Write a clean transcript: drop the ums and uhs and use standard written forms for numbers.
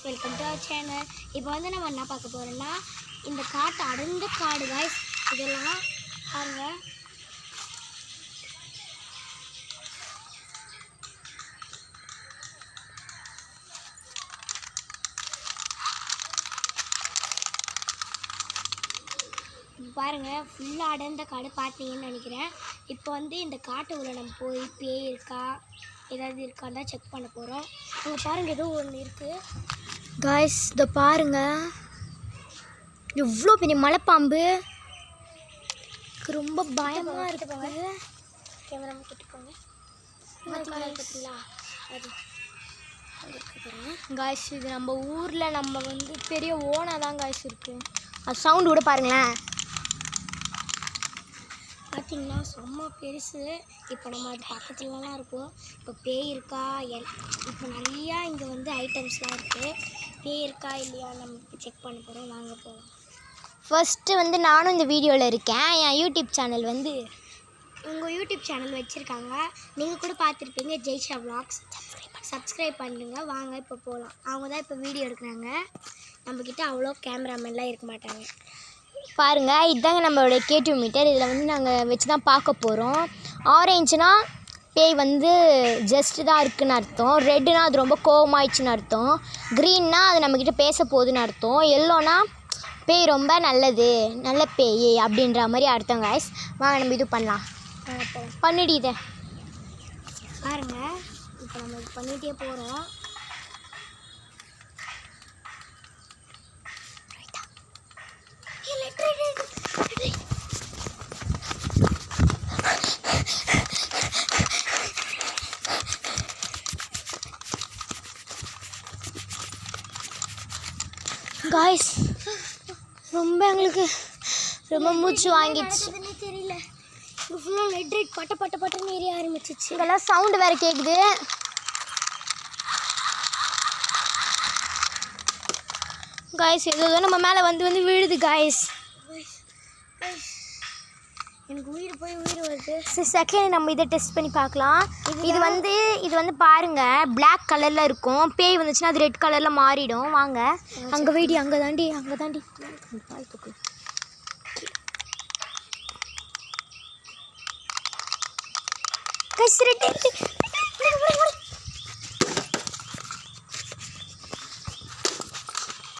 guys, welcome to our channel. இப்போ வந்து நம்ம என்ன பார்க்க போறோம்னா இந்த காட்டு அடர்ந்த காடு guys. இதெல்லாம் பாருங்க. பாருங்க ஃபுல்லா அடர்ந்த காடு பாத்தீங்கன்னு நினைக்கிறேன். இப்போ வந்து இந்த காட்டு உள்ள நம்ம போய் பேய் இருக்கா ஏதாவது இருக்கான்னு தான் செக் பண்ண போறோம். அங்க பாருங்க ஏதோ ஒன்று இருக்கு गाइस. இத பாருங்க எவ்வளோ பெரிய மலைப்பாம்பு, ரொம்ப பயமா இருக்கு. பாருங்க கேமரா கிட்ட போங்க. பாத்தீங்களா அது அங்க இருக்கு பாருங்க गाइस. இது நம்ம ஊர்ல நம்ம வந்து பெரிய ஓனா தான் गाइस இருக்கு. அது சவுண்ட் கூட பாருங்களேன். பார்த்தீங்கன்னா செம்ம பெருசு. இப்போ நம்ம அது பக்கத்துலலாம் இருக்கோம். இப்போ பேய் இருக்கா இப்போ நிறையா இங்கே வந்து ஐட்டம்ஸ்லாம் இருக்குது. பேய் இருக்கா இல்லையா நம்ம செக் பண்ண போகிறோம். வாங்க போகலாம். ஃபஸ்ட்டு வந்து நானும் இந்த வீடியோவில் இருக்கேன். என் யூடியூப் சேனல் வந்து உங்கள் யூடியூப் சேனல் வச்சுருக்காங்க, நீங்கள் கூட பார்த்துருப்பீங்க, ஜெய்ஷா vlogs. சப்ஸ்கிரைப் பண்ணுங்க. வாங்க இப்போ போகலாம். அவங்க தான் இப்போ வீடியோ எடுக்கிறாங்க. நம்மக்கிட்ட அவ்வளோ கேமராமேன்லாம் இருக்க மாட்டாங்க. பாருங்கள் இதுதாங்க நம்மளோட K2 மீட்டர். இதில் வந்து நாங்கள் வச்சு தான் பார்க்க போகிறோம். ஆரேஞ்சுனா பேய் வந்து ஜஸ்ட்டு தான் இருக்குதுன்னு அர்த்தம். ரெட்டுனா அது ரொம்ப கோவமாயிடுச்சுன்னு அர்த்தம். க்ரீன்னா அது நம்மக்கிட்ட பேச போகுதுன்னு அர்த்தம். எல்லோனா பேய் ரொம்ப நல்லது, நல்ல பேய் அப்படின்ற மாதிரி அர்த்தம் guys. வாங்க நம்ம இது பண்ணலாம். பண்ணிடு இதை பாருங்கள். இப்போ நம்ம இது பண்ணிகிட்டே போகிறோம். गाइस ரொம்ப எங்களுக்கு ரொம்ப மூச்சு வாங்கிடுச்சு. தெரியல ஃபுல்லாக ரெட் ரெட் பட்ட பட்ட பட்டன்னு ஏறிய ஆரம்பிச்சிச்சு. இதெல்லாம் சவுண்டு வேறு கேட்குது. गाइस ஏதோ நம்ம மேலே வந்து வந்து விழுது गाइस. எனக்கு உயிர் போய் உயிர் வருது. செகண்ட் நம்ம இதை டெஸ்ட் பண்ணி பார்க்கலாம். இது வந்து பாருங்கள் பிளாக் கலரில் இருக்கும். பேய் வந்துச்சுன்னா அது ரெட் கலரில் மாறிடும். வாங்க அங்கே வெயிடி, அங்கே தாண்டி